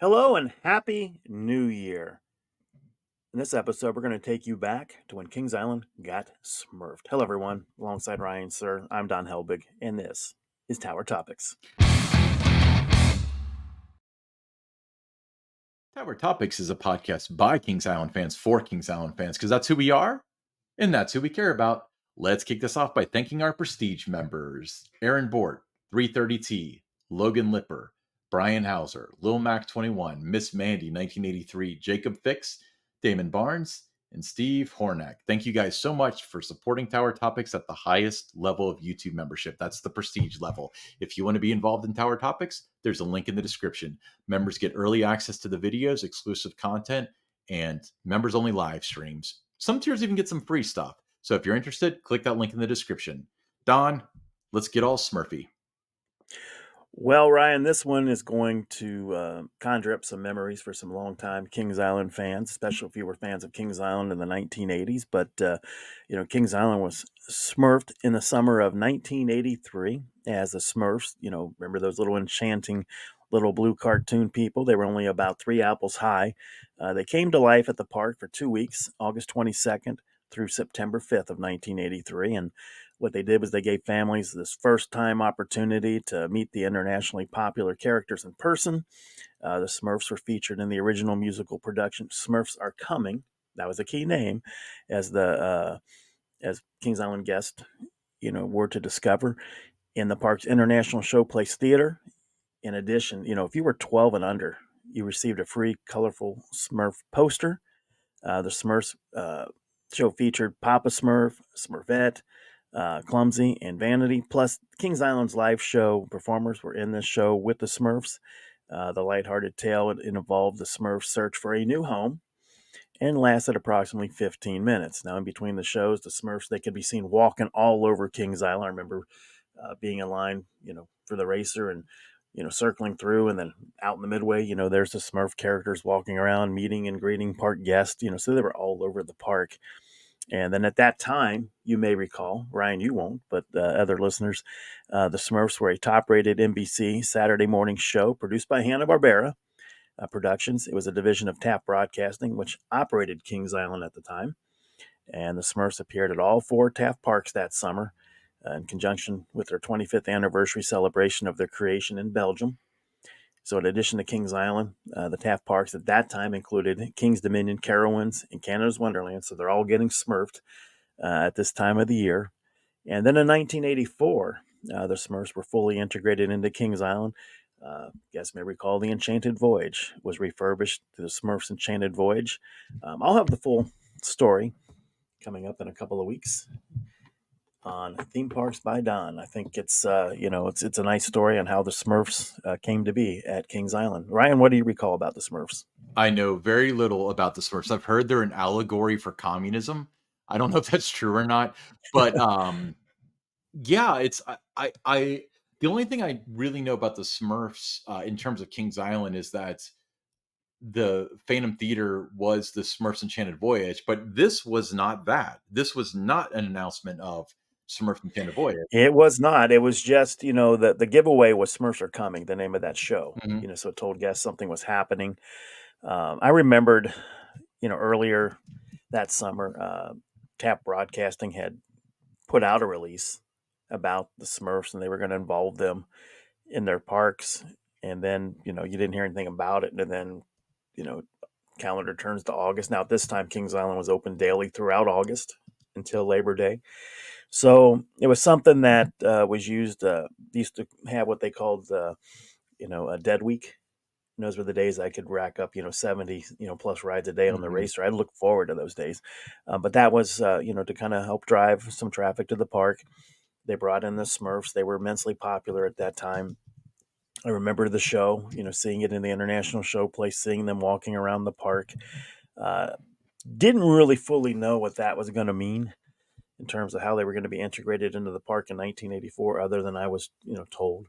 Hello and happy new year. In this episode, we're going to take you back to when Kings Island got smurfed. Hello, everyone. Alongside Ryan, sir, I'm Don Helbig, and this is Tower Topics. Tower Topics is a podcast by Kings Island fans for Kings Island fans because that's who we are and that's who we care about. Let's kick this off by thanking our prestige members Aaron Bort, 330T, Logan Lipper, Brian Hauser, Lil Mac 21, Miss Mandy 1983, Jacob Fix, Damon Barnes, and Steve Hornack. Thank you guys so much for supporting Tower Topics at the highest level of YouTube membership. That's the prestige level. If you want to be involved in Tower Topics, there's a link in the description. Members get early access to the videos, exclusive content, and members only live streams. Some tiers even get some free stuff. So if you're interested, click that link in the description. Don, let's get all Smurfy. Well, Ryan, this one is going to conjure up some memories for some longtime Kings Island fans, especially if you were fans of Kings Island in the 1980s. But, Kings Island was smurfed in the summer of 1983 as the Smurfs. Remember those little enchanting little blue cartoon people? They were only about 3 apples high. They came to life at the park for 2 weeks, August 22nd through September 5th of 1983. And what they did was they gave families this first time opportunity to meet the internationally popular characters in person. The Smurfs were featured in the original musical production Smurfs Are Coming. That was a key name, as as Kings Island guests, were to discover in the park's International Showplace Theater. In addition, if you were 12 and under, you received a free colorful Smurf poster. The Smurfs show featured Papa Smurf, Smurfette, Clumsy, and Vanity. Plus, Kings Island's live show performers were in this show with the Smurfs. The lighthearted tale it involved the Smurfs' search for a new home and lasted approximately 15 minutes. Now, in between the shows, the Smurfs they could be seen walking all over Kings Island. I remember being in line, for the racer and circling through, and then out in the midway, there's the Smurf characters walking around, meeting and greeting park guests. So they were all over the park. And then at that time, you may recall, Ryan, you won't, but other listeners, the Smurfs were a top rated NBC Saturday morning show produced by Hanna-Barbera Productions. It was a division of Taft Broadcasting, which operated Kings Island at the time. And the Smurfs appeared at all four Taft parks that summer in conjunction with their 25th anniversary celebration of their creation in Belgium. So, in addition to Kings Island, the Taft Parks at that time included Kings Dominion, Carowinds, and Canada's Wonderland. So, they're all getting smurfed at this time of the year. And then in 1984, the Smurfs were fully integrated into Kings Island. You guys may recall the Enchanted Voyage was refurbished to the Smurfs Enchanted Voyage. I'll have the full story coming up in a couple of weeks on Theme Parks by Don. I think it's a nice story on how the Smurfs came to be at Kings Island. Ryan, what do you recall about the Smurfs? I know very little about the Smurfs. I've heard they're an allegory for communism. I don't know if that's true or not, but yeah, it's the only thing I really know about the Smurfs in terms of Kings Island is that the Phantom Theater was the Smurfs Enchanted Voyage, but this was not that. This was not an announcement of Smurfs Enchanted Voyage. It was not. It was just, the giveaway was Smurfs Are Coming, the name of that show. Mhm. So it told guests something was happening. I remembered, earlier that summer, Tap Broadcasting had put out a release about the Smurfs and they were going to involve them in their parks. And then, you didn't hear anything about it. And then, you know, calendar turns to August. Now, at this time, Kings Island was open daily throughout August until Labor Day. So it was something that was used. They used to have what they called, a dead week. And those were the days I could rack up, 70, plus rides a day on the Mhm. racer. I look forward to those days. But that was, to kind of help drive some traffic to the park. They brought in the Smurfs. They were immensely popular at that time. I remember the show, seeing it in the International Showplace, seeing them walking around the park. Uh, didn't really fully know what that was going to mean in terms of how they were going to be integrated into the park in 1984, other than I was, told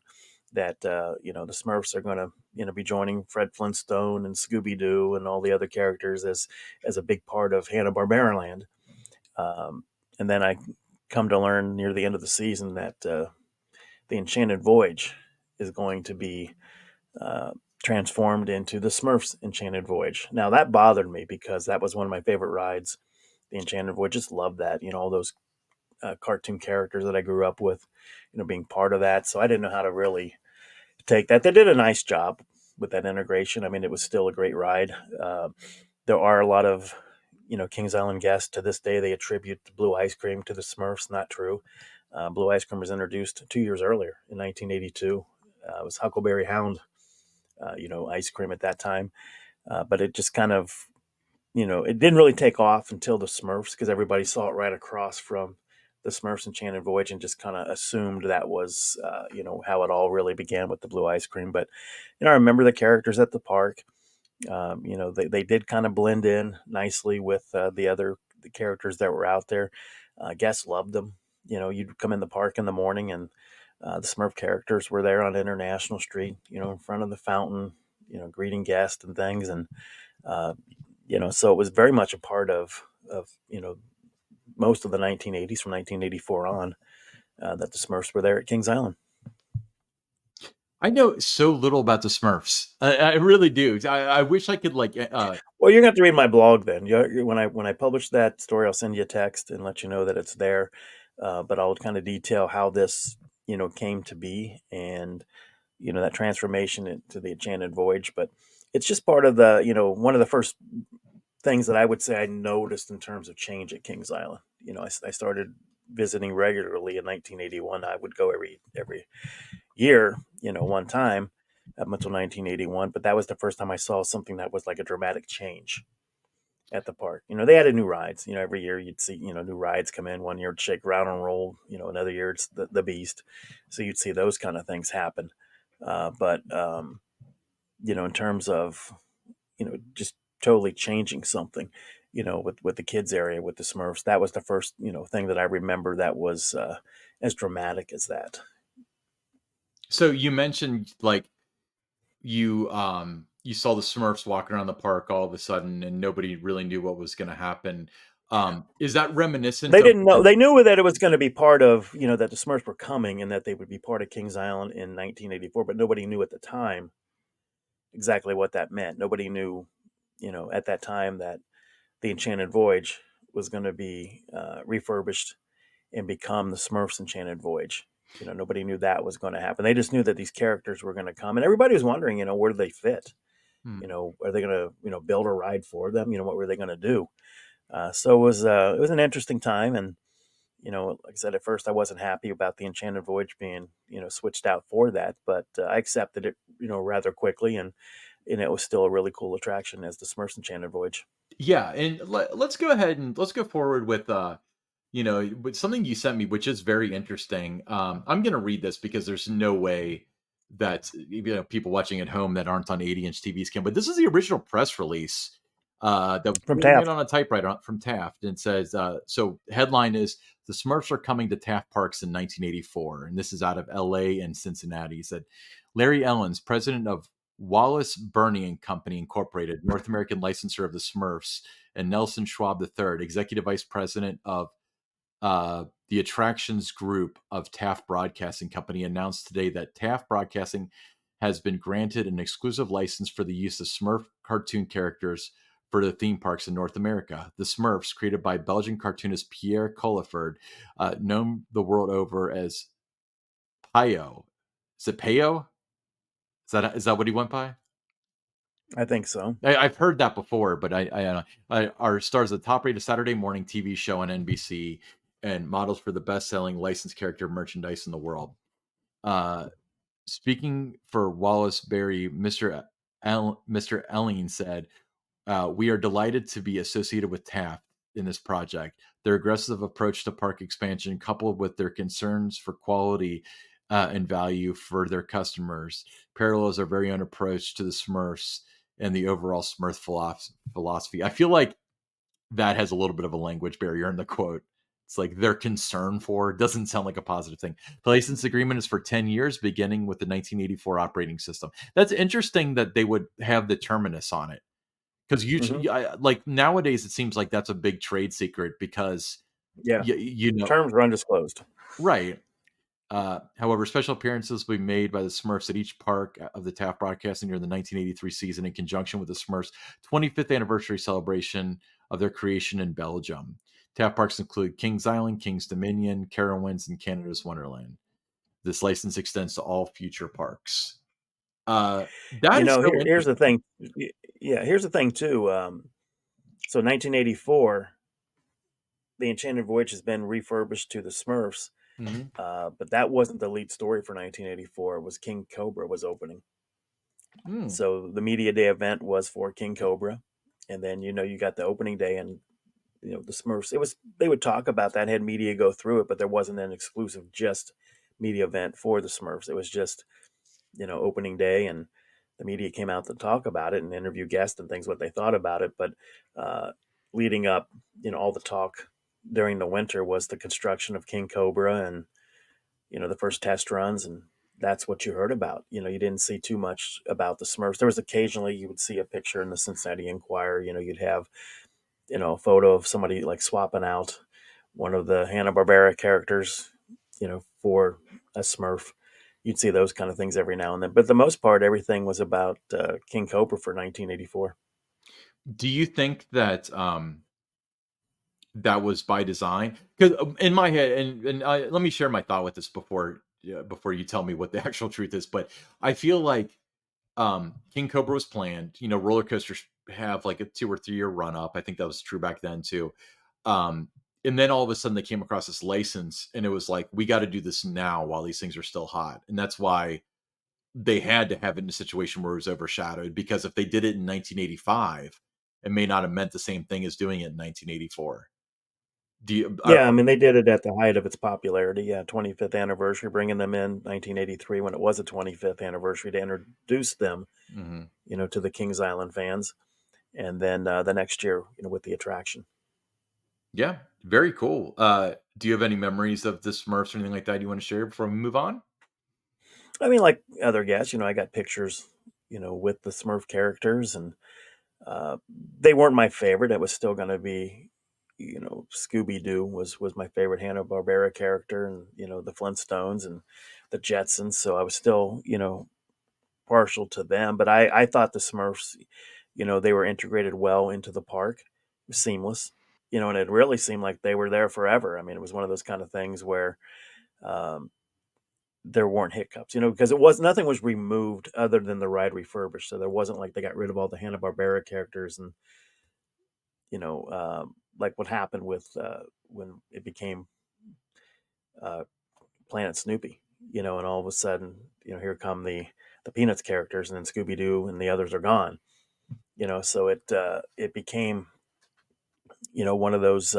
that, the Smurfs are going to, be joining Fred Flintstone and Scooby Doo and all the other characters as a big part of Hanna-Barbera land. And then I come to learn near the end of the season that the Enchanted Voyage is going to be uh, transformed into the Smurfs Enchanted Voyage. Now that bothered me because that was one of my favorite rides. The Enchanted Voyage, just loved that. All those cartoon characters that I grew up with, being part of that. So I didn't know how to really take that. They did a nice job with that integration. I mean, it was still a great ride. Uh, there are a lot of Kings Island guests to this day. They attribute the blue ice cream to the Smurfs. Not true. Blue ice cream was introduced 2 years earlier in 1982. It was Huckleberry Hound, ice cream at that time. But it just kind of, it didn't really take off until the Smurfs because everybody saw it right across from the Smurfs Enchanted Voyage and just kind of assumed that was, how it all really began with the blue ice cream. But, I remember the characters at the park. They did kind of blend in nicely with the characters that were out there. Guests loved them. You'd come in the park in the morning and the Smurf characters were there on International Street, in front of the fountain, greeting guests and things. And, uh, so it was very much a part of most of the 1980s from 1984 on that the Smurfs were there at Kings Island. I know so little about the Smurfs. I really do. I wish I could like. Well, you're going to have to read my blog then. When I publish that story, I'll send you a text and let you know that it's there. But I'll kind of detail how this, came to be and, that transformation into the Enchanted Voyage. But it's just part of the, one of the first things that I would say I noticed in terms of change at Kings Island. I started visiting regularly in 1981. I would go every year, one time up until 1981. But that was the first time I saw something that was like a dramatic change at the park. They added new rides. Every year you'd see, new rides come in. One year it's Shake, Round and Roll. Another year it's the Beast. So you'd see those kind of things happen. But in terms of, just totally changing something, with the kids area, with the Smurfs, that was the first, thing that I remember that was as dramatic as that. So you mentioned like you saw the Smurfs walking around the park all of a sudden, and nobody really knew what was going to happen. Is that reminiscent They of didn't know. They knew that it was going to be part of, that the Smurfs were coming and that they would be part of Kings Island in 1984, but nobody knew at the time exactly what that meant. Nobody knew, at that time that the Enchanted Voyage was going to be refurbished and become the Smurfs Enchanted Voyage. Nobody knew that was going to happen. They just knew that these characters were going to come, and everybody was wondering, where do they fit? Hmm. Are they going to, build a ride for them? What were they going to do? So it was an interesting time, and like I said, at first I wasn't happy about the Enchanted Voyage being, switched out for that, but I accepted it, rather quickly, and it was still a really cool attraction as the Smurfs Enchanted Voyage. Yeah, and let's go ahead and let's go forward with with something you sent me, which is very interesting. I'm going to read this because there's no way that people watching at home that aren't on 80-inch TVs can. But this is the original press release that was From written Taft. on a typewriter from Taft, and says so. Headline is the Smurfs are coming to Taft Parks in 1984, and this is out of L.A. and Cincinnati. He said Larry Ellens, president of Wallace Birney and Company Incorporated, North American licensor of the Smurfs, and Nelson Schwab III, executive vice president of the attractions group of Taft Broadcasting Company, announced today that Taft Broadcasting has been granted an exclusive license for the use of Smurf cartoon characters for the theme parks in North America. The Smurfs, created by Belgian cartoonist Pierre Colliford, known the world over as Payo. Is it Payo? Is that what he went by? I think so. I've heard that before, but I our stars the top-rated Saturday morning TV show on NBC and models for the best-selling licensed character merchandise in the world. Uh, Speaking for Wallace Berry, Mr. Elling said, "We are delighted to be associated with Taft in this project. Their aggressive approach to park expansion, coupled with their concerns for quality and value for their customers, parallels our very own approach to the Smurfs and the overall Smurf philosophy." I feel like that has a little bit of a language barrier in the quote. It's like their concern for doesn't sound like a positive thing. The license agreement is for 10 years, beginning with the 1984 operating system. That's interesting that they would have the terminus on it, because Hmm. usually, like nowadays, it seems like that's a big trade secret because Yeah, you know, terms were undisclosed. right. However, special appearances will be made by the Smurfs at each park of the Taft broadcasting during the 1983 season in conjunction with the Smurfs' 25th anniversary celebration of their creation in Belgium. Taft parks include Kings Island, Kings Dominion, Carowinds, and Canada's Wonderland. This license extends to all future parks. That is so Here's the interesting. thing. Yeah, here's the thing too. So 1984, the Enchanted Voyage has been refurbished to the Smurfs, Mhm. but that wasn't the lead story for 1984. It was King Cobra was opening. Mm. So the media day event was for King Cobra, and then you got the opening day, and the Smurfs. It was they would talk about that, had media go through it, but there wasn't an exclusive just media event for the Smurfs. It was just opening day, and the media came out to talk about it and interview guests and things what they thought about it. But uh, leading up, all the talk during the winter was the construction of King Cobra and the first test runs, and that's what you heard about. You didn't see too much about the Smurfs. There was occasionally you would see a picture in the Cincinnati Enquirer. You'd have a photo of somebody like swapping out one of the Hanna Barbera characters, for a Smurf. You'd see those kind of things every now and then, but the most part, everything was about King Cobra for 1984. Do you think that that was by design? Because in my head, and let me share my thought with this before, yeah, before you tell me what the actual truth is. But I feel like King Cobra was planned. Roller coasters have like a 2 or 3 year run up. I think that was true back then too. Um, and then all of a sudden they came across this license, and it was like, we got to do this now while these things are still hot, and that's why they had to have it in a situation where it was overshadowed. Because if they did it in 1985, it may not have meant the same thing as doing it in 1984. Do you? Yeah, I mean they did it at the height of its popularity. Yeah, 25th anniversary, bringing them in 1983 when it was a 25th anniversary to introduce them, Mhm. to the Kings Island fans, and then the next year, with the attraction. Yeah, very cool. Do you have any memories of the Smurfs or anything like that you want to share before we move on? I mean, like other guests, I got pictures, with the Smurf characters, and uh, they weren't my favorite. It was still going to be, Scooby Doo was my favorite Hanna Barbera character, and the Flintstones and the Jetsons. So I was still, partial to them. But I thought the Smurfs, they were integrated well into the park, it was seamless, and it really seemed like they were there forever. I mean, it was one of those kind of things where. Um, there weren't hiccups, because it was nothing was removed other than the ride refurbished. So there wasn't like they got rid of all the Hanna Barbera characters, and like what happened with when it became uh, Planet Snoopy, and all of a sudden, here come the Peanuts characters, and then Scooby Doo and the others are gone. So it became one of those.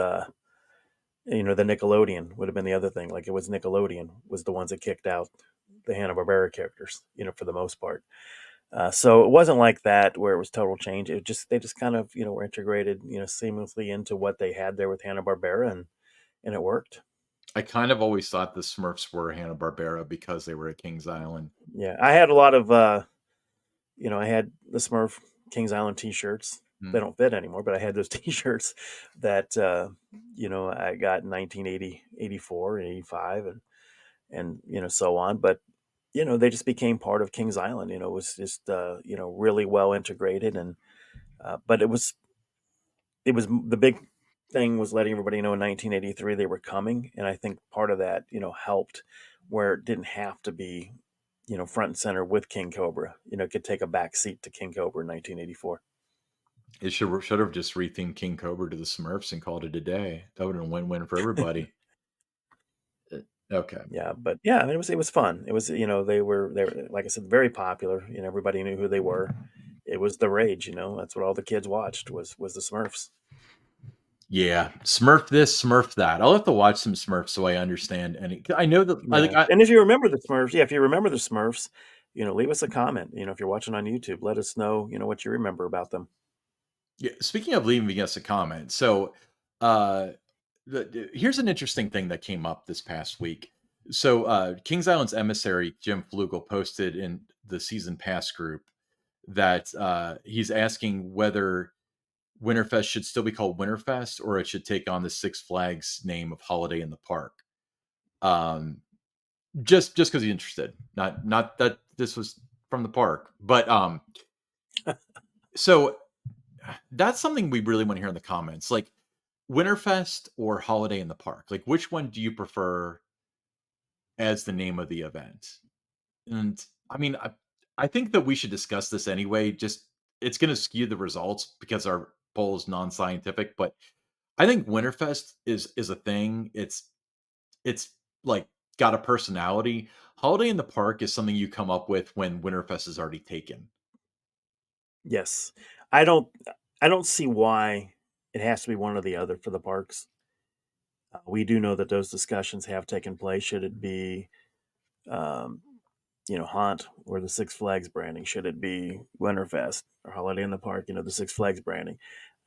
The Nickelodeon would have been the other thing. Like it was Nickelodeon was the ones that kicked out the Hanna Barbera characters, for the most part. So it wasn't like that where it was total change. It just they just kind of were integrated seamlessly into what they had there with Hanna Barbera, and it worked. I kind of always thought the Smurfs were Hanna-Barbera because they were at Kings Island. Yeah, I had a lot of I had the Smurf Kings Island T-shirts. They Mm. don't fit anymore, but I had those T-shirts that I got in 1980, 84, and 85, and so on. But they just became part of Kings Island. It was just really well integrated, and but it was the big thing was letting everybody know in 1983 they were coming, and I think part of that helped where it didn't have to be front and center with King Cobra. It could take a back seat to King Cobra in 1984. It should have just rethemed King Cobra to the Smurfs and called it a day. That would have been a win-win for everybody. Okay. Yeah, but yeah, I mean, it was fun. It was they were like I said, very popular. Everybody knew who they were. It was the rage. That's what all the kids watched was the Smurfs. Yeah, Smurf this, Smurf that. I'll have to watch some Smurfs so I understand any. I know that I Yeah, think I and if you remember the Smurfs, yeah, if you remember the Smurfs, leave us a comment. If you're watching on YouTube, let us know what you remember about them. yeah, speaking of leaving us a comment, so uh here's an interesting thing that came up this past week. So Kings Island's emissary Jim Flugel posted in the season pass group that he's asking whether Winterfest should still be called Winterfest or it should take on the Six Flags name of Holiday in the Park. Um, just because he's interested, not that this was from the park, but so that's something we really want to hear in the comments, like Winterfest or Holiday in the Park. Like, which one do you prefer as the name of the event? And I mean, I think that we should discuss this anyway. Just it's going to skew the results because our poll is non-scientific, but I think Winterfest is a thing. It's like got a personality. Holiday in the Park is something you come up with when Winterfest is already taken. Yes. I don't I don't see why it has to be one or the other for the parks. We do know that those discussions have taken place. Should it be, um, Haunt or the Six Flags branding? Should it be Winterfest or Holiday in the Park? The Six Flags branding.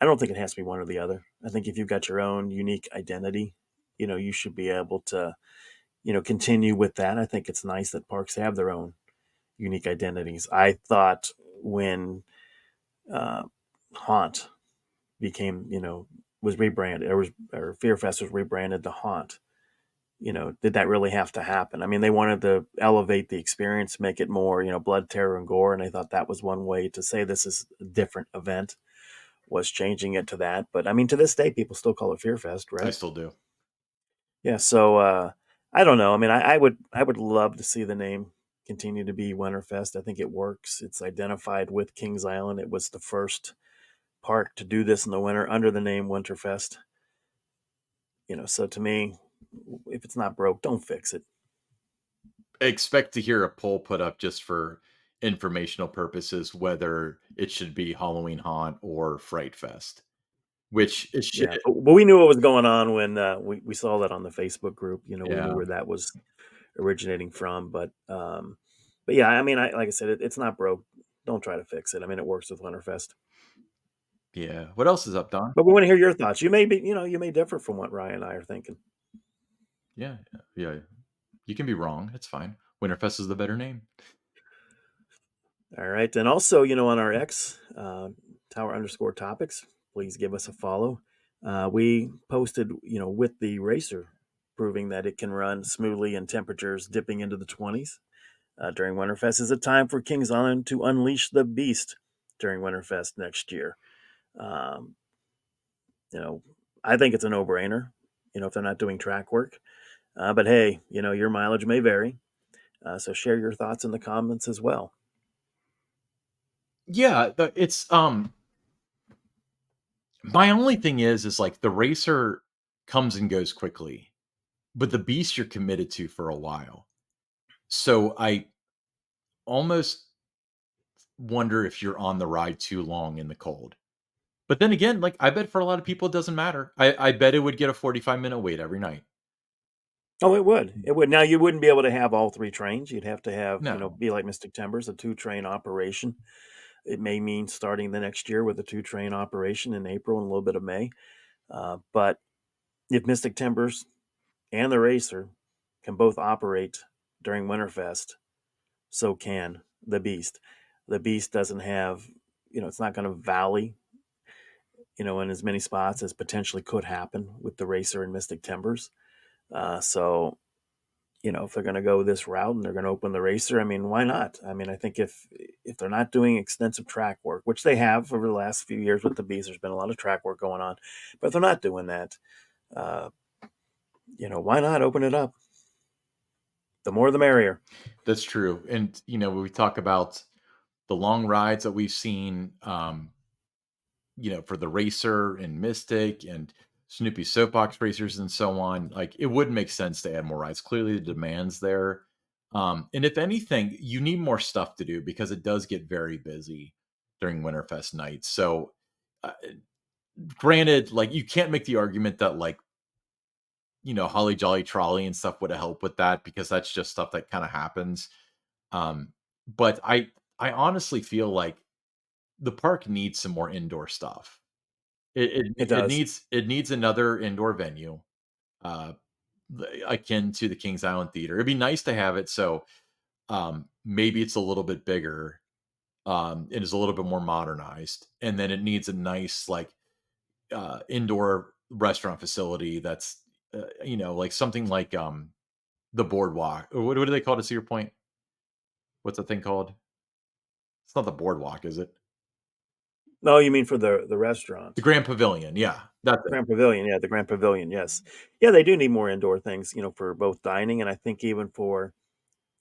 I don't think it has to be one or the other. I think if you've got your own unique identity, you should be able to, continue with that. I think it's nice that parks have their own unique identities. I thought when uh, Haunt became, was rebranded, or Fear Fest was rebranded to Haunt. Did that really have to happen? I mean, they wanted to elevate the experience, make it more, blood, terror, and gore, and I thought that was one way to say this is a different event, was changing it to that. But I mean, to this day, people still call it Fear Fest, I right? still do. Yeah. So I don't know. I mean, I would love to see the name continue to be Winterfest. I think it works. It's identified with Kings Island. It was the first park to do this in the winter under the name Winterfest. So to me, if it's not broke, don't fix it. Expect to hear a poll put up just for informational purposes whether it should be Halloween Haunt or Fright Fest, which it should. Yeah, but we knew what was going on when we saw that on the Facebook group. We knew Yeah, where that was originating from. But yeah, I mean, like I said, it's not broke. Don't try to fix it. I mean, it works with Winterfest. yeah. What else is up, Don? But we want to hear your thoughts. You may differ from what Ryan and I are thinking. Yeah, yeah. You can be wrong. It's fine. Winterfest is the better name. All right, and also, on our X Tower_Topics, please give us a follow. We posted, with the racer, proving that it can run smoothly in temperatures dipping into the 20s. During Winterfest. Is it time for Kings Island to unleash the beast during Winterfest next year? Um, you know, I think it's a no-brainer. If they're not doing track work, but hey, your mileage may vary. So share your thoughts in the comments as well. Yeah, it's my only thing is like the racer comes and goes quickly, but the beast you're committed to for a while. So I almost wonder if you're on the ride too long in the cold. But then again, like I bet for a lot of people it doesn't matter. I bet it would get a 45-minute wait every night. Oh, it would. It would. Now you wouldn't be able to have all three trains. You'd have to have, No. be like Mystic Timbers, a two-train operation. It may mean starting the next year with a two-train operation in April and a little bit of May. But if Mystic Timbers and the racer can both operate during Winterfest, so can the Beast. The Beast doesn't have, it's not going to valley, in as many spots as potentially could happen with the racer and Mystic Timbers. So, if they're going to go this route and they're going to open the racer, I mean, why not? I mean, I think if they're not doing extensive track work, which they have over the last few years with the Beast, there's been a lot of track work going on. But if they're not doing that, uh, why not open it up? The more the merrier. That's true. And when we talk about the long rides that we've seen, for the racer and Mystic and Snoopy soapbox racers and so on, like it would make sense to add more rides. Clearly, the demand's there. And if anything, you need more stuff to do because it does get very busy during Winterfest nights. So, uh, granted, like you can't make the argument that like Holly Jolly Trolley and stuff would have helped with that because that's just stuff that kind of happens. Um, but I honestly feel like the park needs some more indoor stuff. It it It it does. needs it needs another indoor venue, uh, akin to the Kings Island Theater. It'd be nice to have it so, maybe it's a little bit bigger, and is a little bit more modernized, and then it needs a nice, like, indoor restaurant facility that's, like something like, the boardwalk. What do they call it, to Cedar Point? What's that thing called? It's not the boardwalk, is it? No, you mean for the The restaurant. Grand Pavilion, yeah, that's it. Grand Pavilion, yeah, the Grand Pavilion, yes. Yeah, they do need more indoor things, for both dining and I think even for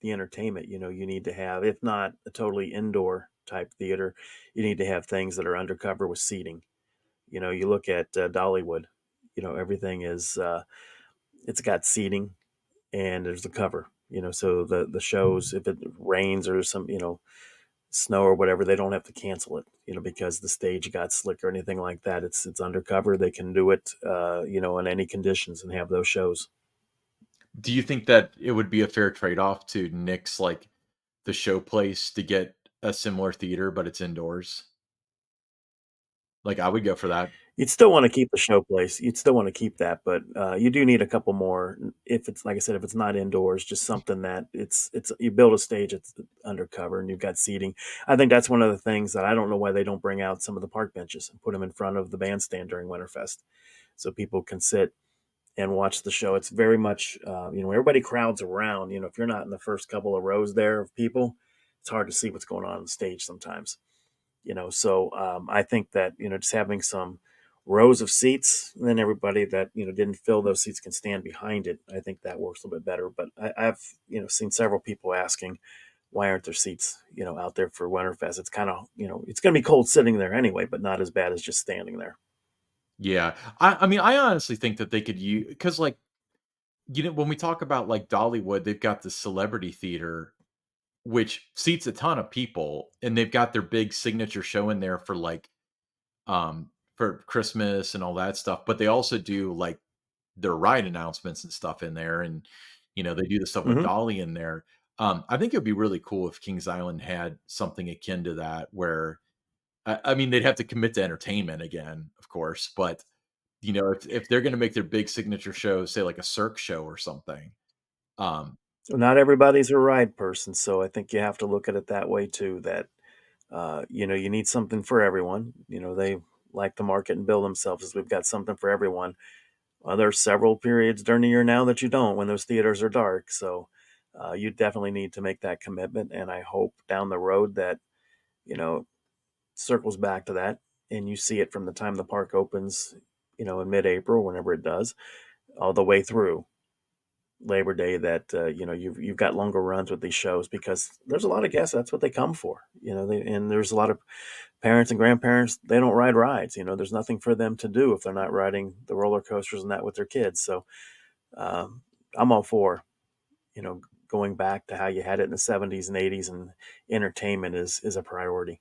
the entertainment, you need to have, if not a totally indoor type theater, you need to have things that are undercover with seating. You look at Dollywood, everything is, it's got seating and there's the cover, so the shows, if it rains or some, snow or whatever, they don't have to cancel it, because the stage got slick or anything like that. It's undercover. They can do it, in any conditions and have those shows. Do you think that it would be a fair trade-off to nix, like, the show place to get a similar theater, but it's indoors? Like, I would go for that. You'd still want to keep the show place. You'd still want to keep that, but you do need a couple more. If it's like I said, if it's not indoors, just something that it's you build a stage, it's undercover, and you've got seating. I think that's one of the things that I don't know why they don't bring out some of the park benches and put them in front of the bandstand during Winterfest, so people can sit and watch the show. It's very much, everybody crowds around. If you're not in the first couple of rows there of people, it's hard to see what's going on the stage sometimes. So I think that just having some rows of seats, and then everybody that didn't fill those seats can stand behind it. I think that works a little bit better. But I've seen several people asking why aren't there seats out there for Winterfest? It's kind of it's going to be cold sitting there anyway, but not as bad as just standing there. Yeah. I mean, I honestly think that they could use because, like, when we talk about, like, Dollywood, they've got the celebrity theater, which seats a ton of people, and they've got their big signature show in there for, like, for Christmas and all that stuff, but they also do, like, their ride announcements and stuff in there, and, they do the stuff with Hmm. Dolly in there. I think it would be really cool if Kings Island had something akin to that where I mean, they'd have to commit to entertainment again, of course, but, if they're gonna make their big signature show, say, like a Cirque show or something, um Not everybody's a ride person, so I think you have to look at it that way too. That you need something for everyone. They like to market and bill themselves as we've got something for everyone. Well, there's several periods during the year now that you don't when those theaters are dark. So you definitely need to make that commitment. And I hope down the road that, you know, circles back to that and you see it from the time the park opens, in mid April, whenever it does, all the way through Labor Day that, you've got longer runs with these shows because there's a lot of guests. That's what they come for, and there's a lot of parents and grandparents, they don't ride rides. There's nothing for them to do if they're not riding the roller coasters and that with their kids. So um, I'm all for you know going back to how you had it in the 70s and 80s, and entertainment is a priority.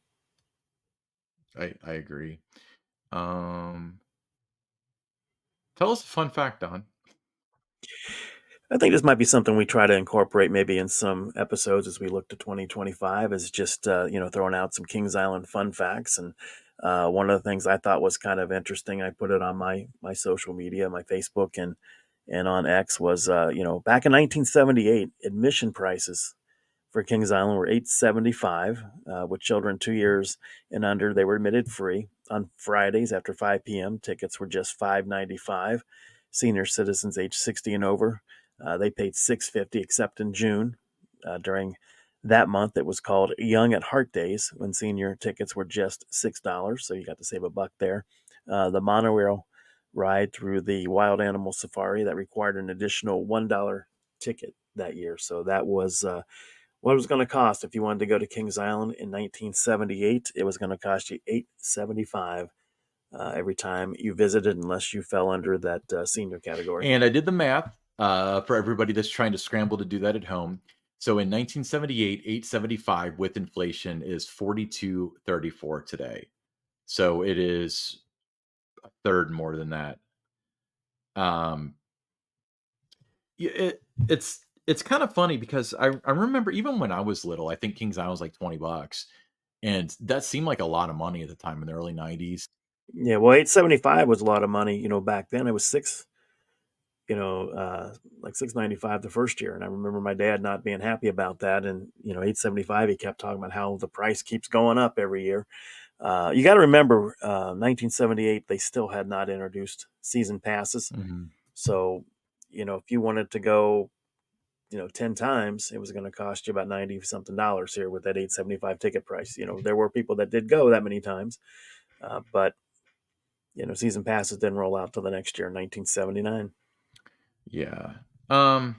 I agree. Um, Tell us a fun fact, Don. I think this might be something we try to incorporate maybe in some episodes as we look to 2025, is just throwing out some Kings Island fun facts. And one of the things I thought was kind of interesting, I put it on my social media, my Facebook and on X, was back in 1978, admission prices for Kings Island were $8.75. With children 2 years and under, they were admitted free. On Fridays after 5 p.m., tickets were just $5.95. Senior citizens age 60 and over, they paid $6.50, except in June. During that month, it was called Young at Heart Days, when senior tickets were just $6, so you got to save a buck there. The monorail ride through the Wild Animal Safari, that required an additional $1 ticket that year. So that was what it was going to cost if you wanted to go to Kings Island in 1978. It was going to cost you $8.75 every time you visited, unless you fell under that senior category. And I did the math for everybody that's trying to scramble to do that at home. So in 1978, 875 with inflation is 42.34 today. So it is a third more than that. Um, it's kind of funny because I remember even when I was little, I think Kings Island was like $20, and that seemed like a lot of money at the time in the early 90s. Yeah, well, 875 was a lot of money. Back then it was like 695 the first year, and I remember my dad not being happy about that. And 875, he kept talking about how the price keeps going up every year. You got to remember, 1978, they still had not introduced season passes. Mhm. So, if you wanted to go 10 times, it was going to cost you about 90 something dollars here with that 875 ticket price. There were people that did go that many times, but season passes didn't roll out till the next year in 1979. Yeah. Um,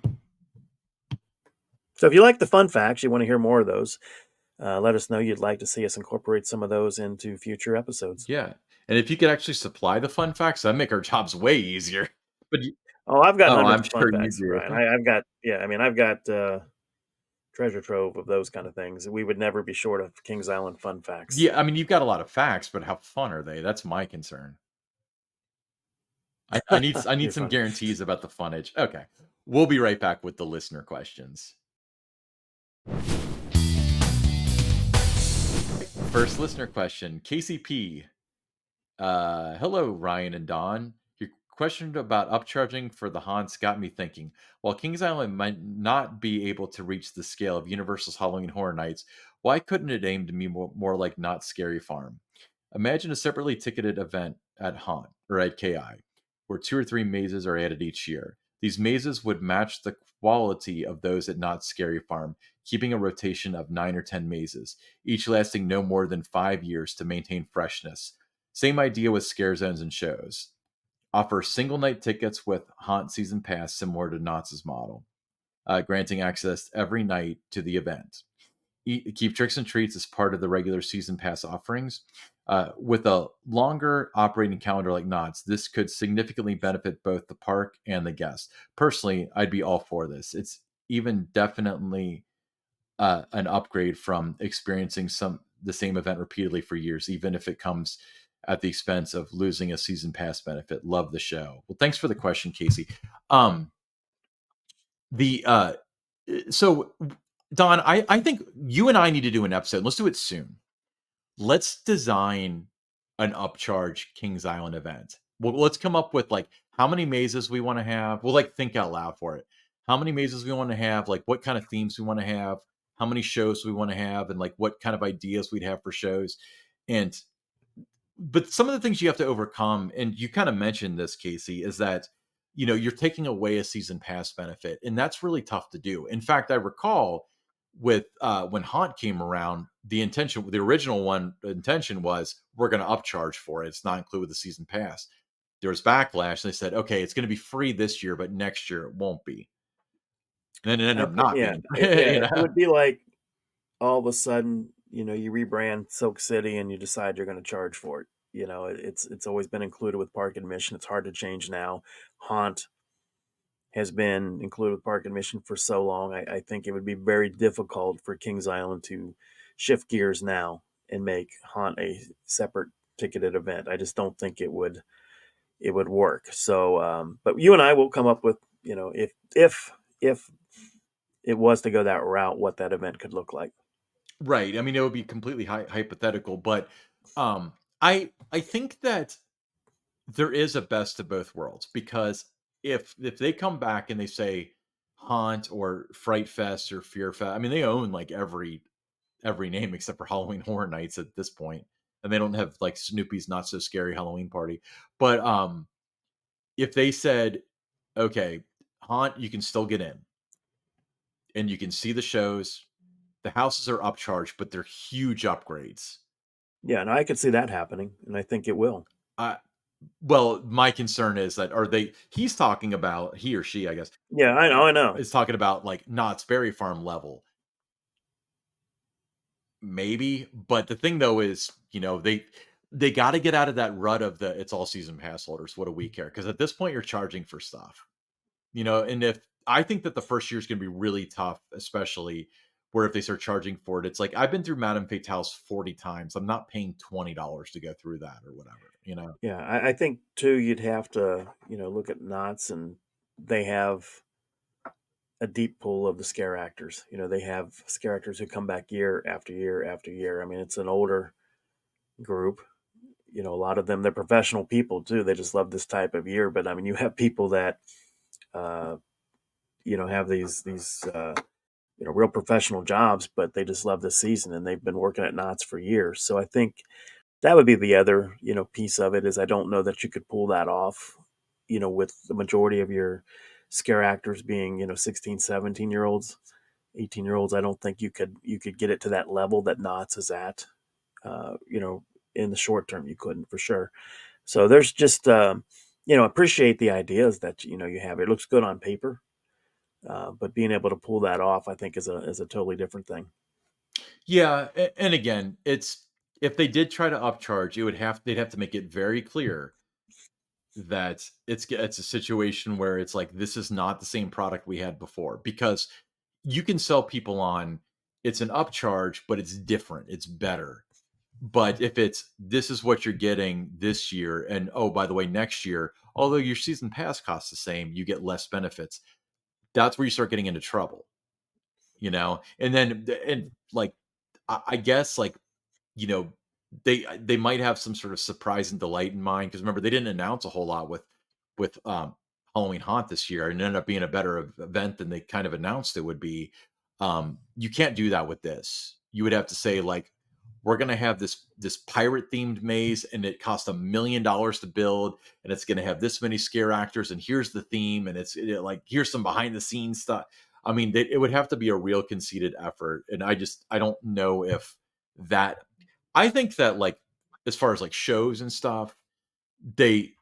So if you like the fun facts, you want to hear more of those, let us know. You'd like to see us incorporate some of those into future episodes. yeah. And if you could actually supply the fun facts, that'd make our jobs way easier. But Oh, I've got oh, hundreds I'm of fun sure you facts, do. Ryan. I've got, yeah, I mean, I've got treasure trove of those kind of things. We would never be short of Kings Island fun facts. Yeah, I mean, you've got a lot of facts, but how fun are they? That's my concern. I need You're some funny. guarantees about the funnage. Okay. We'll be right back with the listener questions. First listener question, KCP. Hello, Ryan and Don. Your question about upcharging for the haunts got me thinking. While Kings Island might not be able to reach the scale of Universal's Halloween Horror Nights, why couldn't it aim to be more like Not Scary Farm? Imagine a separately ticketed event at Haunt or at KI, where 2 or 3 mazes are added each year. These mazes would match the quality of those at Not Scary Farm, keeping a rotation of 9 or 10 mazes, each lasting no more than 5 years to maintain freshness. Same idea with scare zones and shows. Offer single night tickets with Haunt Season Pass similar to Knott's model, granting access every night to the event. Keep tricks and treats as part of the regular season pass offerings. With a longer operating calendar like Knott's, this could significantly benefit both the park and the guests. Personally, I'd be all for this. It's even definitely an upgrade from experiencing the same event repeatedly for years, even if it comes at the expense of losing a season pass benefit. Love the show. Well, thanks for the question, Casey. Um, the so Don, I think you and I need to do an episode. Let's do it soon. Let's design an upcharge Kings Island event. Well, let's come up with like how many mazes we want to have. We'll like think out loud for it. How many mazes we want to have, like what kind of themes we want to have, how many shows we want to have, and like what kind of ideas we'd have for shows. And but some of the things you have to overcome, and you kind of mentioned this, Casey, is that you're taking away a season pass benefit, and that's really tough to do. In fact, I recall with when Haunt came around, the original one intention was we're going to upcharge for it. It's not included with the season pass. There was backlash. They said, okay, it's going to be free this year, but next year it won't be. And then it ended up not Yeah, being. yeah, it would be like all of a sudden, you rebrand Silk City and you decide you're going to charge for it. It's always been included with park admission. It's hard to change now. Haunt has been included with park admission for so long. I think it would be very difficult for Kings Island to shift gears now and make Haunt a separate ticketed event. I just don't think it would work. So, but you and I will come up with, if it was to go that route, what that event could look like. Right. I mean, it would be completely hypothetical, but I think that there is a best of both worlds because if they come back and they say Haunt or Fright Fest or Fear Fest, I mean they own like every name except for Halloween Horror Nights at this point, and they don't have like Snoopy's Not So Scary Halloween Party. But if they said, okay, Haunt, you can still get in and you can see the shows. The houses are upcharged, but they're huge upgrades. Yeah, and I could see that happening, and I think it will. Uh, well, my concern is that are they? He's talking about he or she, I guess, Yeah, I know, I know. is talking about like Knott's Berry Farm level, maybe. But the thing though is, they got to get out of that rut of the it's all season pass holders. What do we care? Because at this point, you're charging for stuff, And if I think that the first year is going to be really tough, especially where if they start charging for it, it's like I've been through Madame Fatale's 40 times. I'm not paying $20 to go through that or whatever. Yeah, I think too. You'd have to, look at Knott's, and they have a deep pool of the scare actors. They have scare actors who come back year after year after year. I mean, it's an older group. A lot of them, they're professional people too. They just love this type of year. But I mean, you have people that, uh, have these real professional jobs, but they just love this season, and they've been working at Knott's for years. So I think that would be the other, piece of it is I don't know that you could pull that off, with the majority of your scare actors being 16, 17 year olds, 18-year olds. I don't think you could get it to that level that Knott's is at. You know, in the short term, you couldn't for sure. So there's just appreciate the ideas that you have. It looks good on paper, but being able to pull that off, I think, is a totally different thing. Yeah, and again, it's if they did try to upcharge, they'd have to make it very clear that it's a situation where it's like this is not the same product we had before, because you can sell people on it's an upcharge, but it's different, it's better. But if it's this is what you're getting this year, and oh, by the way, next year, although your season pass costs the same, you get less benefits. That's where you start getting into trouble, And then and like I guess like you know, they might have some sort of surprise and delight in mind because remember they didn't announce a whole lot with Halloween Haunt this year, and it ended up being a better event than they kind of announced it would be. You can't do that with this. You would have to say like, we're going to have this pirate themed maze, and it cost $1 million to build, and it's going to have this many scare actors, and here's the theme, and like here's some behind the scenes stuff. I mean, it would have to be a real conceited effort, and I don't know if that I think that like as far as like shows and stuff, they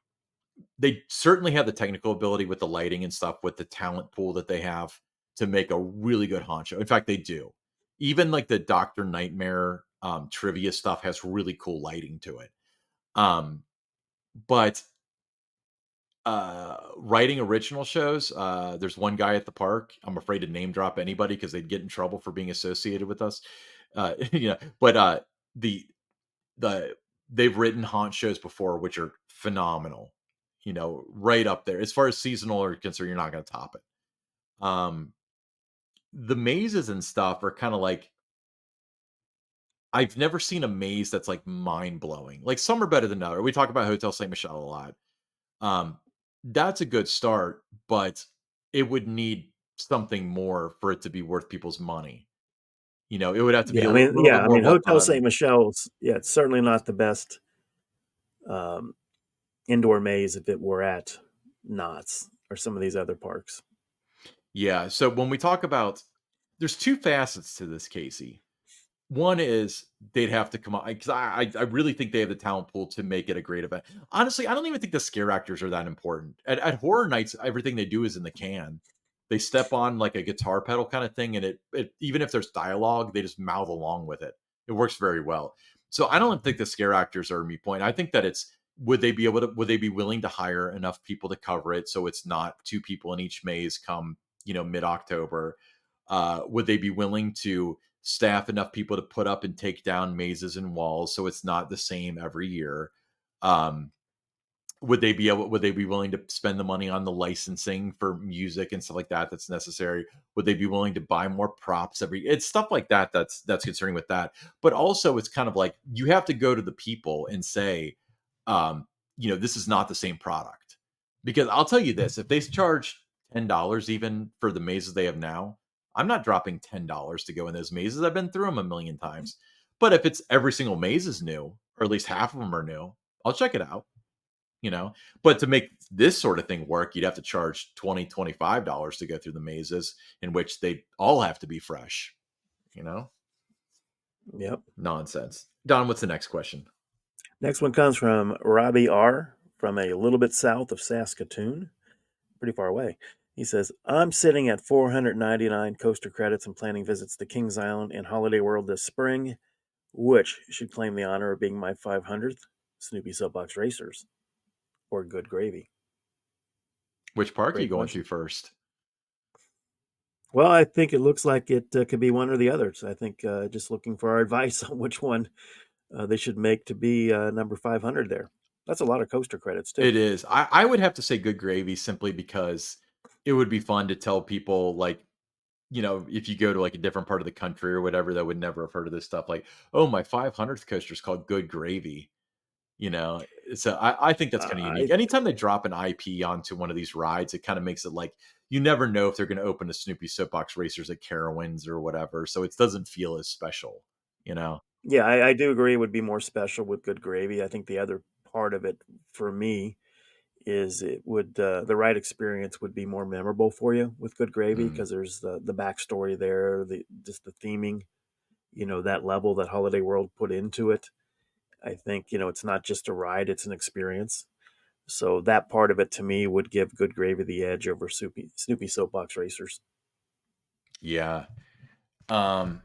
they certainly have the technical ability with the lighting and stuff with the talent pool that they have to make a really good haunt show. In fact, they do. Even like the Doctor Nightmare trivia stuff has really cool lighting to it. Um, but writing original shows, there's one guy at the park. I'm afraid to name drop anybody because they'd get in trouble for being associated with us. But the the they've written haunt shows before, which are phenomenal. Right up there as far as seasonal are concerned. You're not going to top it. Um, the mazes and stuff are kind of like I've never seen a maze that's like mind blowing. Like some are better than others. We talk about Hotel Saint Michelle a lot. Um, that's a good start, but it would need something more for it to be worth people's money. It would have to be Yeah, a I mean, little yeah, bit I more mean, well Hotel done. St. Michelle's, yeah, it's certainly not the best um, indoor maze if it were at Knott's or some of these other parks. Yeah. So when we talk about, there's two facets to this, Casey. One is they'd have to come on because I really think they have the talent pool to make it a great event. Honestly, I don't even think the scare actors are that important. At horror nights, everything they do is in the can. They step on like a guitar pedal kind of thing, and it even if there's dialogue, they just mouth along with it. It works very well. So I don't think the scare actors are a meat point. I think that it's would they be willing to hire enough people to cover it so it's not two people in each maze come mid October. Would they be willing to staff enough people to put up and take down mazes and walls so it's not the same every year? Um, would they be willing to spend the money on the licensing for music and stuff like that that's necessary? Would they be willing to buy more props it's stuff like that that's concerning with that. But also it's kind of like you have to go to the people and say, this is not the same product. Because I'll tell you this, if they charge $10 even for the mazes they have now, I'm not dropping $10 to go in those mazes. I've been through them a million times. But if it's every single maze is new, or at least half of them are new, I'll check it out you know but to make this sort of thing work, you'd have to charge $25 to go through the mazes, in which they all have to be fresh you know Yep. Nonsense. Don, what's the next question? Next one comes from Robbie R. from a little bit south of Saskatoon, pretty far away. He says, I'm sitting at 499 coaster credits and planning visits to Kings Island and Holiday World this spring. Which should claim the honor of being my 500th? Snoopy Soapbox Racers or Good Gravy? Which park are you Great going to question. first? Well, I think it looks like it could be one or the other. So I think just looking for our advice on which one they should make to be number 500 there. That's a lot of coaster credits, too. It is. I would have to say Good Gravy, simply because it would be fun to tell people, like, if you go to like a different part of the country or whatever that would never have heard of this stuff, like, oh, my 500th coaster is called Good Gravy. So I think that's kind of unique. I Anytime they drop an IP onto one of these rides, it kind of makes it like you never know if they're going to open a Snoopy Soapbox Racers at Carowinds or whatever. So it doesn't feel as special, you know? Yeah, I do agree it would be more special with Good Gravy. I think the other part of it for me is it would the ride experience would be more memorable for you with good gravy Mm, because there's the backstory there, the just the theming, that level that Holiday World put into it. I think it's not just a ride; it's an experience. So that part of it to me would give Good Gravy the edge over Snoopy Soapbox Racers. yeah. Um,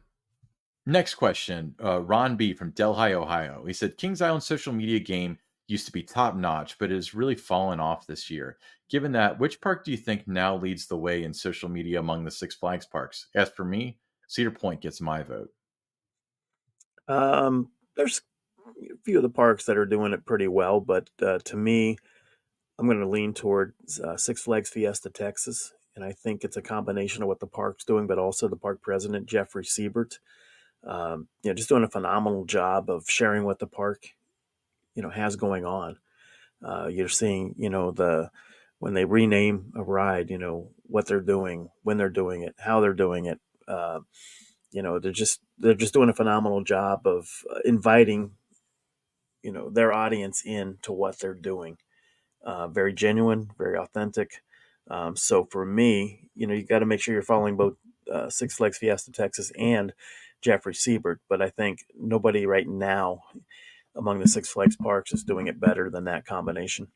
Next question. Ron B from Delhi, Ohio. He said Kings Island social media game used to be top notch, but it has really fallen off this year. Given that, which park do you think now leads the way in social media among the Six Flags parks? As for me, Cedar Point gets my vote. There's a few of the parks that are doing it pretty well, but to me, I'm going to lean towards Six Flags Fiesta Texas, and I think it's a combination of what the park's doing, but also the park president Jeffrey Siebert, just doing a phenomenal job of sharing what the park has going on. You're seeing the when they rename a ride, what they're doing, when they're doing it, how they're doing it. Uh, they're just doing a phenomenal job of inviting their audience in to what they're doing. Very genuine, very authentic. So for me, you got to make sure you're following both Six Flags Fiesta Texas and Jeffrey Siebert. But I think nobody right now among the Six Flags parks is doing it better than that combination.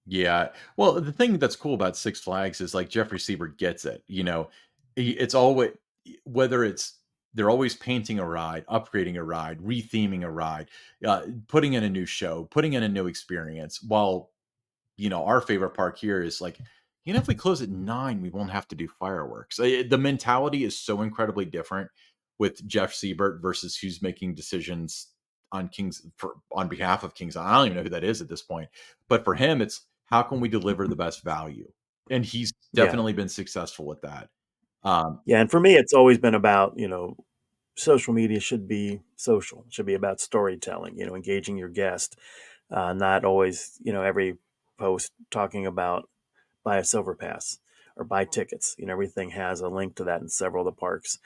Yeah. Well, the thing that's cool about Six Flags is like Jeffrey Siebert gets it. It's always whether it's they're always painting a ride, upgrading a ride, retheming a ride, putting in a new show, putting in a new experience. While our favorite park here is like, if we close at 9, we won't have to do fireworks. The mentality is so incredibly different with Jeff Siebert versus who's making decisions on behalf of Kings. I don't even know who that is at this point, but for him, it's how can we deliver the best value, and he's Yeah, definitely been successful with that. Um, yeah, and for me, it's always been about social media should be social, should be about storytelling, engaging your guest, not always every post talking about buy a silver pass or buy tickets. Everything has a link to that in several of the parks.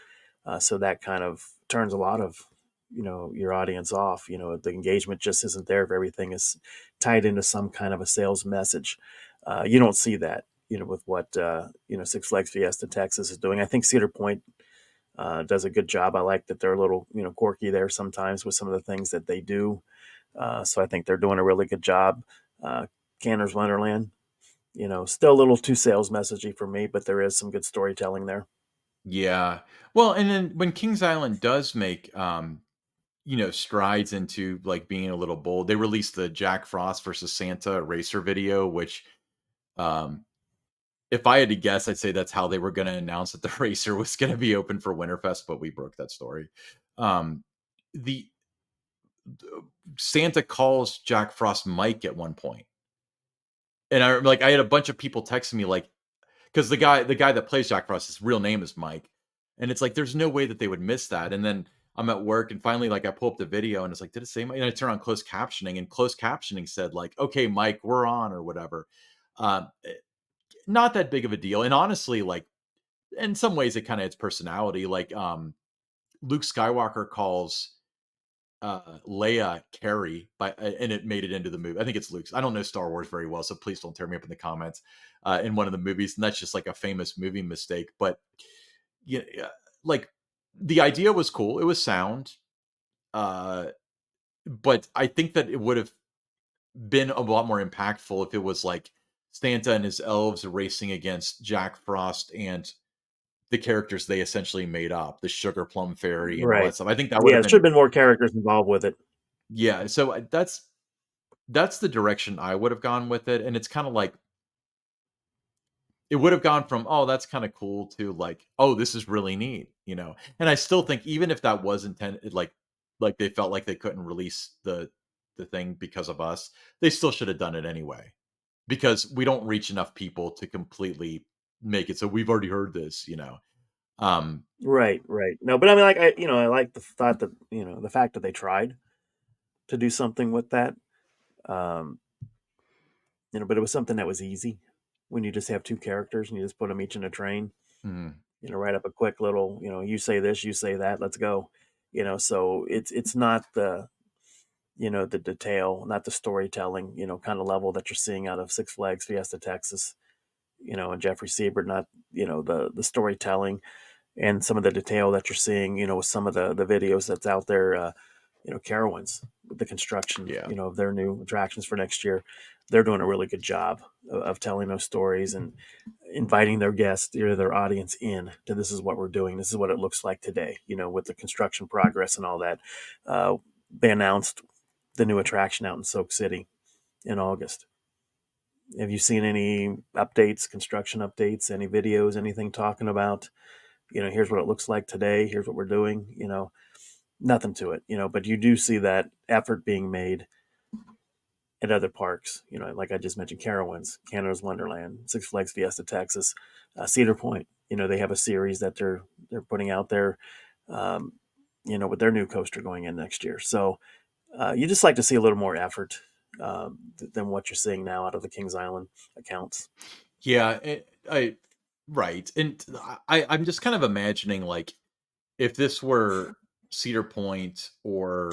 So that kind of turns a lot of your audience off. The engagement just isn't there if everything is tied into some kind of a sales message. You don't see that with what Six Flags Fiesta Texas is doing. I think Cedar Point does a good job. I like that they're a little quirky there sometimes with some of the things that they do. So I think they're doing a really good job. uh, Canner's Wonderland, still a little too sales messagey for me, but there is some good storytelling there. yeah. Well, and then when Kings Island does make strides into like being a little bold, they released the Jack Frost versus Santa racer video, which um if I had to guess, I'd say that's how they were going to announce that the racer was going to be open for Winterfest, but we broke that story. Um, the Santa calls Jack Frost Mike at one point, and I had a bunch of people texting me like, because the guy that plays Jack Frost, his real name is Mike, and it's like there's no way that they would miss that. And then I'm at work, and finally, like I pull up the video, and it's like, did it say Mike? And I turn on closed captioning, and closed captioning said like, okay, Mike, we're on or whatever. Um, eh, Not that big of a deal, and honestly, like in some ways it kind of its personality. Like Luke Skywalker calls Leia Carrie and it made it into the movie. I think it's Luke's. I don't know Star Wars very well, so please don't tear me up in the comments. In one of the movies, and that's just like a famous movie mistake. But yeah, like the idea was cool. It was sound. Uh, but I think that it would have been a lot more impactful if it was like Santa and his elves racing against Jack Frost and the characters they essentially made up, the Sugar Plum Fairy and all Right. that stuff. I think that would Yeah, have there should have been been more characters involved with it. yeah, so that's the direction I would have gone with it, and it's kinda like it would have gone from, "Oh, that's kinda cool," to like, "Oh, this is really neat," you know? And I still think even if that was intended like they felt like they couldn't release the thing because of us, they still should have done it anyway, because we don't reach enough people to completely make it so we've already heard this, you know? Um, Right, right. No, but I mean, like, I like the thought that, the fact that they tried to do something with that. Um, but it was something that was easy when you just have two characters and you just put them each in a train, mhm. write up a quick little, you say this, you say that, let's go. So it's not the detail, not the storytelling, kind of level that you're seeing out of Six Flags Fiesta Texas, and Jeffrey Siebert, not, the storytelling and some of the detail that you're seeing, with some of the videos that's out there, Carowinds with the construction, Yeah. of their new attractions for next year. They're doing a really good job of telling those stories and inviting their guests, their audience in to, this is what we're doing. This is what it looks like today, with the construction progress and all that. They announced the new attraction out in Soak City in August. Have you seen any updates, construction updates, any videos, anything talking about, here's what it looks like today, here's what we're doing, nothing to it, but you do see that effort being made at other parks, like I just mentioned, Carowinds, Canada's Wonderland, Six Flags Fiesta Texas, Cedar Point. They have a series that they're putting out there, um, with their new coaster going in next year. So you just like to see a little more effort than what you're seeing now out of the Kings Island accounts. Yeah, I right, and I'm just kind of imagining, like, if this were Cedar Point or,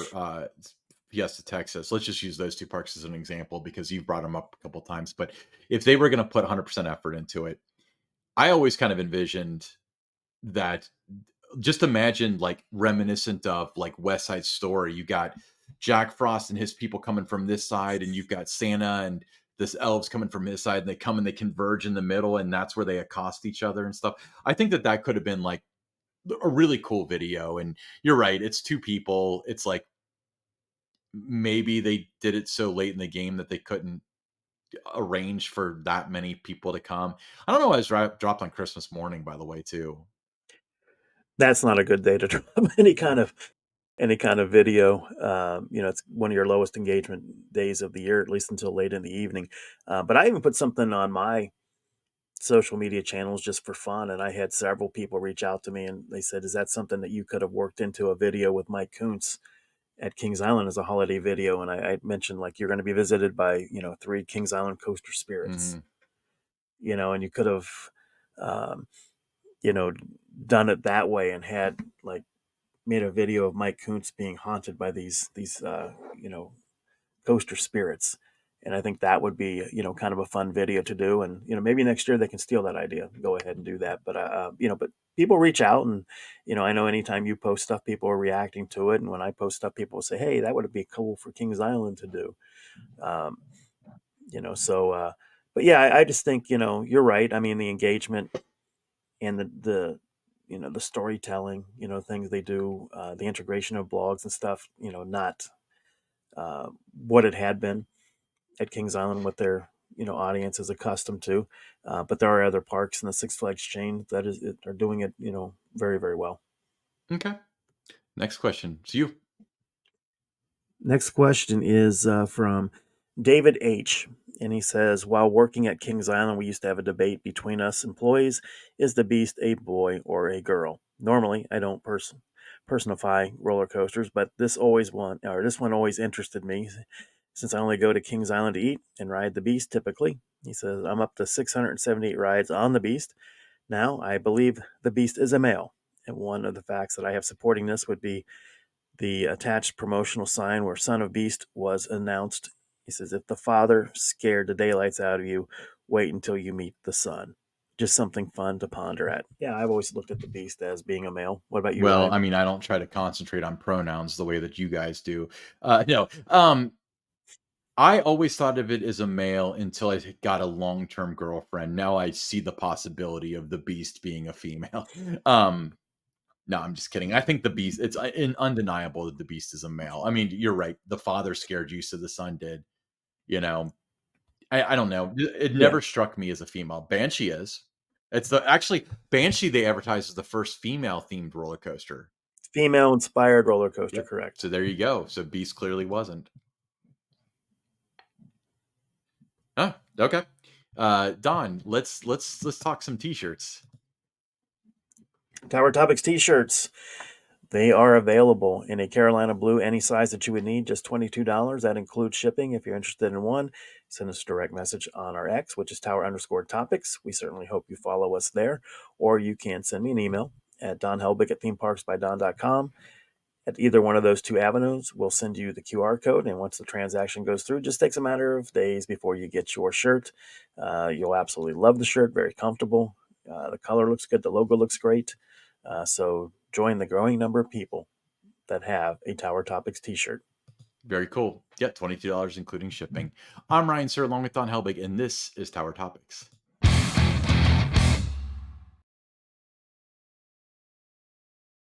Fiesta Texas, let's just use those 2 parks as an example because you've brought them up a couple times, but if they were gonna put 100% effort into it, I always kind of envisioned that, just imagine, like, reminiscent of, like, West Side Story. You got Jack Frost and his people coming from this side, and you've got Santa and this elves coming from his side, and they come and they converge in the middle, and that's where they accost each other and stuff. I think that that could have been, like, a really cool video. And you're right, it's 2 people. It's like maybe they did it so late in the game that they couldn't arrange for that many people to come. I don't know, I was dropped on Christmas morning, by the way, too. That's not a good day to drop any kind of video. It's one of your lowest engagement days of the year, at least until late in the evening. But I even put something on my social media channels just for fun, and I had several people reach out to me and they said, "Is that something that you could have worked into a video with Mike Kuntz at Kings Island as a holiday video?" And I mentioned, like, you're going to be visited by 3 Kings Island coaster spirits, Mhm. and you could have, um, you know, done it that way and had, like, made a video of Mike Kuntz being haunted by these coaster spirits. And I think that would be, kind of a fun video to do. And, maybe next year they can steal that idea, go ahead and do that. But people reach out, and, I know anytime you post stuff, people are reacting to it. And when I post stuff, people will say, "Hey, that would be cool for Kings Island to do." Um, but yeah, I just think, you're right. I mean, the engagement and the storytelling, things they do, the integration of blogs and stuff, not what it had been at Kings Island, what their audience is accustomed to. But there are other parks in the Six Flags chain that are doing it, very, very well. Okay. Next question. It's you. Next question is from David H. And he says, while working at Kings Island, we used to have a debate between us employees: is the Beast a boy or a girl? Normally, I don't personify roller coasters, but this one always interested me, since I only go to Kings Island to eat and ride the Beast typically. He says, I'm up to 678 rides on the Beast. Now, I believe the Beast is a male. And one of the facts that I have supporting this would be the attached promotional sign where Son of Beast was announced. He says, if the father scared the daylights out of you, wait until you meet the son. Just something fun to ponder at. Yeah, I've always looked at the Beast as being a male. What about you, Well, I Ryan? mean, I don't try to concentrate on pronouns the way that you guys do. No, I always thought of it as a male until I got a long-term girlfriend. Now I see the possibility of the beast being a female. Um, no, I'm just kidding. I think the beast, it's undeniable that the beast is a male. I mean, you're right. The father scared you, so the son did. You know, I don't know. It Yeah, never struck me as a female. Banshee is. It's the actually Banshee they advertised as the first female themed roller coaster. female inspired roller coaster, Yep. correct. So there you go. So Beast clearly wasn't. Oh, okay. Don, let's talk some t-shirts. Tower Topics t shirts. They are available in a Carolina blue, any size that you would need, just $22. That includes shipping. If you're interested in one, send us a direct message on our X, which is Tower_Topics. We certainly hope you follow us there. Or you can send me an email at donhelbig@themeparksbydon.com, at either one of those two avenues. We'll send you the QR code, and once the transaction goes through, it just takes a matter of days before you get your shirt. You'll absolutely love the shirt, very comfortable. The color looks good, the logo looks great. So join the growing number of people that have a Tower Topics t-shirt. Very cool. Yeah, $22 including shipping. I'm Ryan Sir, along with Don Helbig, and this is Tower Topics.